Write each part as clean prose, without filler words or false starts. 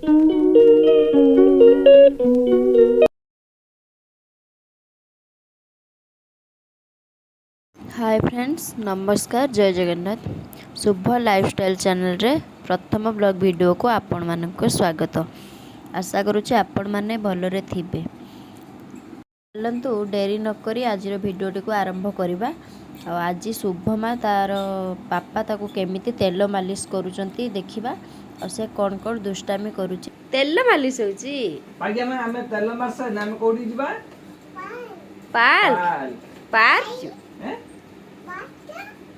Hi friends, नमस्कार, जय जगन्नाथ। शुभ lifestyle channel रे प्रथम ब्लॉग वीडियो को आपण मानक स्वागत। आशा करुच्चे आपण माने भलरे थिबे। चलतु डेरी नक आज भिडटी को आरंभ करवा। आज शुभमा तार पापा ताको केमिति तेल मालिश करुचंती देखिबा और से कौन कौन दुष्टामी करुची। तेल मालिश होची पागिया में हमें तेल मारस नाम कोडी जिबा पाल पाल हैं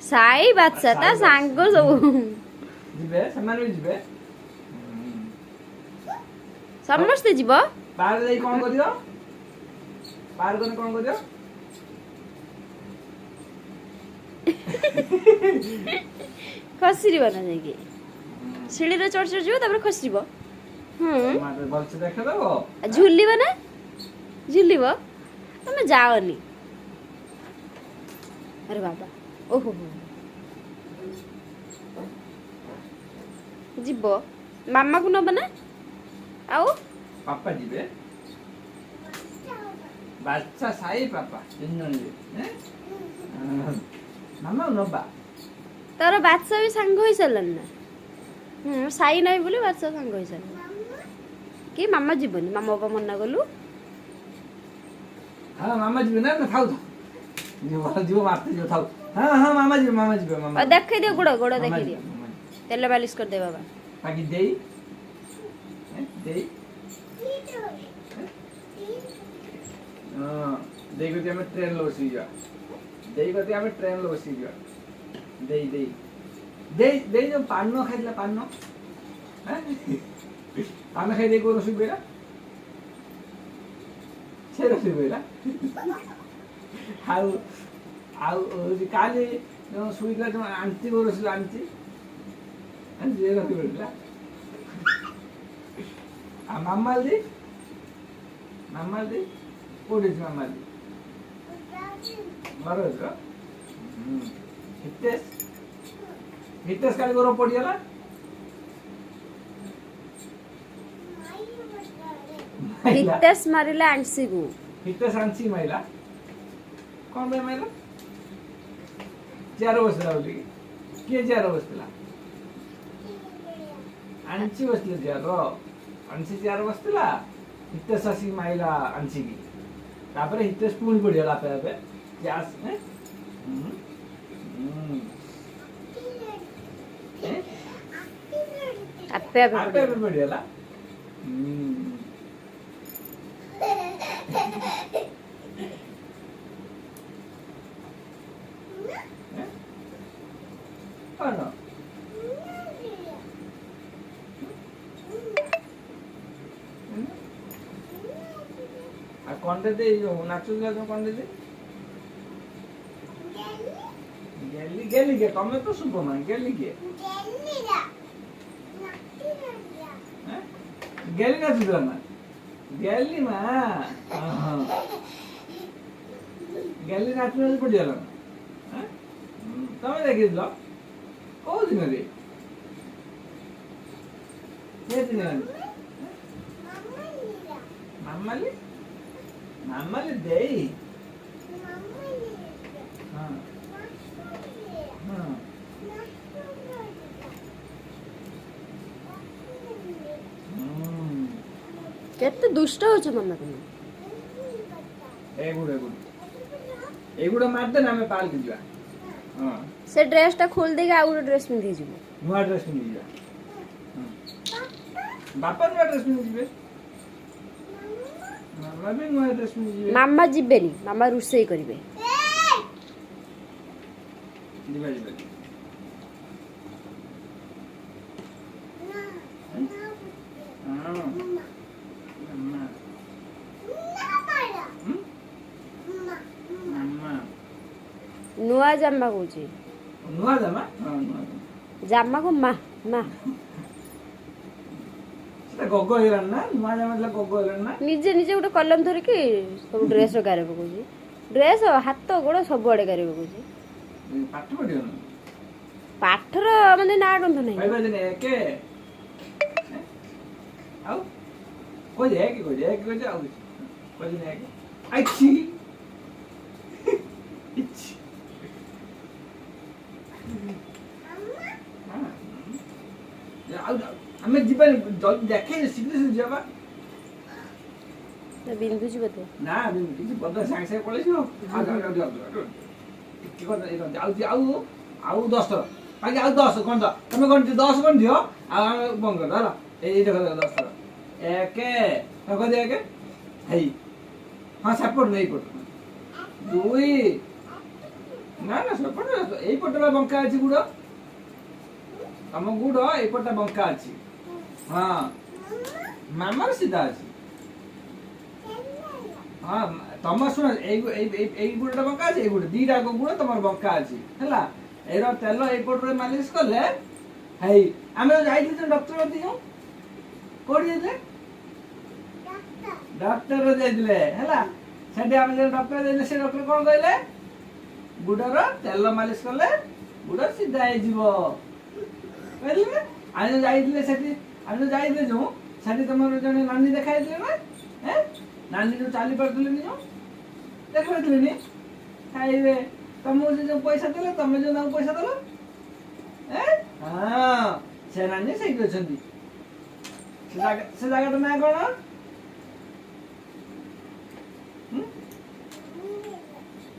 साई बादशाह ता सांग सब जिबे समान भी जिबे समस्त जीव पार जाई कोन करियो पार कोन करियो खसरी बना जाएगी सीढ़ी रे चढ़ चढ़ जीव तापर खसरीबो मारे बल से देख दबो झुलिबो ना झुलिबो तमे जाओनी। अरे बाबा ओहो जीव मामा को नब ना आओ पापा जिबे बादशाह साई पापा तीन जन हैं मामा नबा तार बादशाह भी सांग होई सरलन ना साई नाही बोली बादशाह सांग होई सरलन कि मामा जीवनी मामा बाबा मना गलु हां मामा जिबे ना थाउ जीव मारते जो थाउ हां मामा जिबे मामा देख दियो गोड़ गोड़ देख दियो तेल मालिश कर दे बाबा बाकी देई देई हां देई को हमें ट्रेन लो सी जा देई को हमें ट्रेन लो सी जा देई देई देई देई जो पानो खाइला पानो हैं पानो खाइ दे को रसुई बेला छे रसुई बेला आउ आउ काली जो सुईला जो आंटी को रसुई आंटी जे रसुई बेला आ मामा दी कोडी मामा दी मारो तो हितेश काली गोरो पडियाला हितेश मारिला आंसी को हितेश आंसी माइला कोन बे माइला चार बसला बोली के चार बसला आंची बसले चार आंसी चार बसला हितेश आसी माइला आंची की तापरे हितेश पुणी पडियाला पे पे जास हैं आपे आपे पडियाला ano आ कोंडे दे जो नाचु जा जो कोंडे दे गेली गेली के तमे तो सुबह मान गेली के गेली ना सुबह मान गेली मा गेली नाचु जा पड़ी जाला हैं तमे देखिलो को दिन रे के दिन मामाली मामाली देई हां हां केते दुष्ट हो छ मम्मा तुम एगुड़ा मार दे ना मैं पाल के जुआ हां से ड्रेस टा खोल देगा आउट ड्रेस में दे जुबो नुआ ड्रेस में जुआ बापा नुआ ड्रेस में जुबे मामा भी नुआ ड्रेस में जुबे मामा जिबेनी मामा रुसई करिवे जिबे जिबे हां नुआ जामा कोची नुआ जामा हां नुआ जामा को मा मा सेटा गोगो हेरन ना नुआ जामा मतलब गोगो हेरन ना निजे निजे उठे कलम धरि कि सब ड्रेस गारे पकोची ड्रेस हाथ गोड़ सब आड़े गारे पकोची पाठ पढियो ना पाठर माने ना गंध नाही भाई बजने के କହୁଛି ଏକ କହୁଛି ଆଉ କିଛି କହୁଛି ନା ଏକ ଆଇଛି ଇଛି ଆଉ ଆମେ ଯିବାନି ଜଲ୍ଦି ଦେଖେଇ ଶୀଘ୍ର ଯିବା ବା ବିନ୍ଧୁଛି ବୋଧେ ନା କିଛି ବଦ ସାଙ୍ଗେ ସାଙ୍ଗେ ପଳେଇଯିବ ଆଉ 10 ଥର ବାକି ଆଉ 10 କ'ଣ ତ ତମେ କ'ଣ 10 କ'ଣ ଦିଅ ଆଉ ଆମେ ବନ୍ଦ କରିଦେବା ହେଲା ଏଇଟା କଥା 10 ଥର ଏକେ କହିଦିଅ ଏକେ ହେଇ ହଁ ସେପଟ ଏଇପଟ 2 ନା ସେପଟ ଏଇପଟେ ବା ବଙ୍କା ଅଛି ଗୁଡ଼ ତମ ଗୁଡ଼ ଏଇପଟଟା ବଙ୍କା ଅଛି ହଁ ମାମାର ସିଧା ଅଛି ହଁ ତମ ଶୁଣ ଏଇ ଗୁଡ଼ଟା ବଙ୍କା ଅଛି ଏଇ ଗୁଡ଼ ଦିଟା ଗୁଡ଼ ତମର ବଙ୍କା ଅଛି ହେଲା ଏଇର ତେଲ ଏଇପଟରେ ମାଲିସ କଲେ ହେଇ ଆମେ ଯାଇଥିଲେ ଡକ୍ଟର କତିକି କୋଉଠି ଯାଇଥିଲେ ଡକ୍ଟର ଯାଇଥିଲେ ହେଲା ସେଠି ଆମେ ଯୋଉ ଡକ୍ଟର ଯାଇଥିଲେ ସେ ଡକ୍ଟର କ'ଣ କହିଲେ ଗୁଡ଼ର ତେଲ ମାଲିସ କଲେ ଗୁଡ଼ ସିଧା ହେଇଯିବ କହିଲେ ଆମେ ଯୋଉ ଯାଇଥିଲେ ସେଠି ଆମେ ଯୋଉ ଯାଇଥିଲେ ଯୋଉ ସେଠି ତମର ଜଣେ ନାନୀ ଦେଖା ହେଇଥିଲେ ନା ନାନୀ ଯୋଉ ଚାଲି ପାରୁଥିଲେନି ଯୋଉ ଦେଖାଇଥିଲେନି ଖାଇବେ ତମକୁ ସେ ଯୋଉ ପଇସା ଦେଲେ ତମେ ଯୋଉ ତାଙ୍କୁ ପଇସା ଦେଲ ହଁ ସେ ନାନୀ ସେଇଠି ଅଛନ୍ତି ସେ ଜାଗାଟା ନାଁ କ'ଣ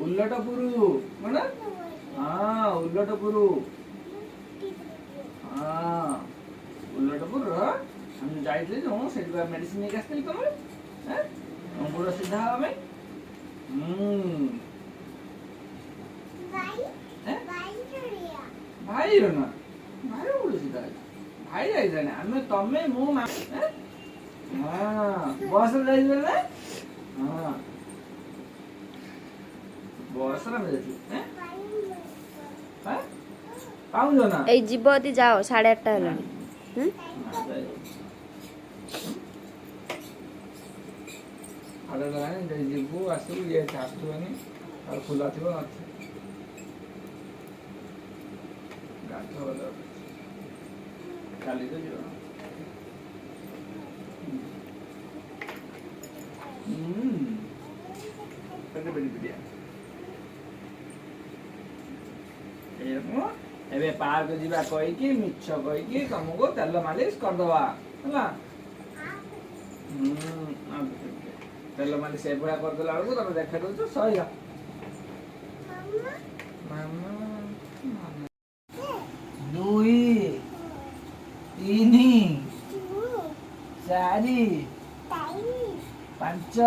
ଉଲ୍ଲଟପୁର କ'ଣ ହଁ ଉଲ୍ଲଟପୁର ହଁ ଉଲ୍ଲଟପୁର ଆମେ ଯାଇଥିଲେ ଯୋଉ ସେଠି ମେଡିସିନ ନେଇକି ଆସିଥିଲି ତମେ ଅଙ୍ଗୁର ସିଧା ହବା ପାଇଁ ଭାଇର ନା ଭାଇ ଅଙ୍ଗୁର ସିଧା ଭାଇ ଯାଇଥାನೆ ଆମେ ତମେ ମୁଁ ହଁ ବସରେ ଯାଇଥିଲେ ନା ହଁ ବସରେ ଆମେ ଯାଇଥିଲେ ପାଉଛ ନା ଏଇ ଯିବ ଯଦି ଯାଅ 8:30 ହେଲାଣି ଯିବୁ ଆସିବୁ ଇଏ ଆସୁଥିବନି ଆଉ ଖୋଲା ଥିବ ନଥିବ କାଲି ତ ଯିବ ଏବେ ପାର୍କ ଯିବା କହିକି ମିଛ କହିକି ତମକୁ ତେଲ ମାଲିସ କରିଦବା ହେଲା ତେଲ ମାଲିସ ଏଭଳିଆ କରିଦେଲା ବେଳକୁ ତମେ ଦେଖା ଦଉଛ ସହିଲା 2 3 4 5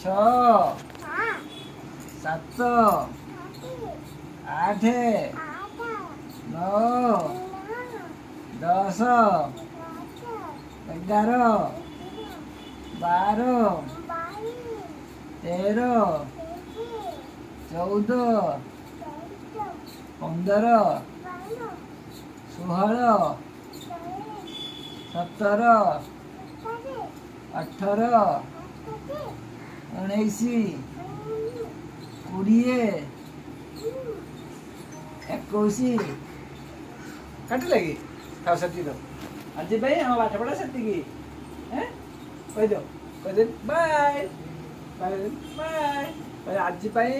6 7 8 9 10 11 12 13 14 15 16 17 18 19 20 21 କାଟିଲେ କି ଥାଉ ସେତିକି ତ ଆଜି ପାଇଁ ଆମ ପାଠପଢ଼ା ସେତିକି କହିଦିଅ ବାଏ ବାଏ ଆଜି ପାଇଁ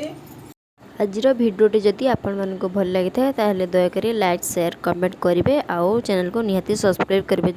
ଆଜିର ଭିଡ଼ିଓଟି ଯଦି ଆପଣମାନଙ୍କୁ ଭଲ ଲାଗିଥାଏ ତାହେଲେ ଦୟାକରି ଲାଇକ୍ ସେୟାର କମେଣ୍ଟ କରିବେ ଆଉ ଚ୍ୟାନେଲକୁ ନିହାତି ସବସ୍କ୍ରାଇବ୍ କରିବେ।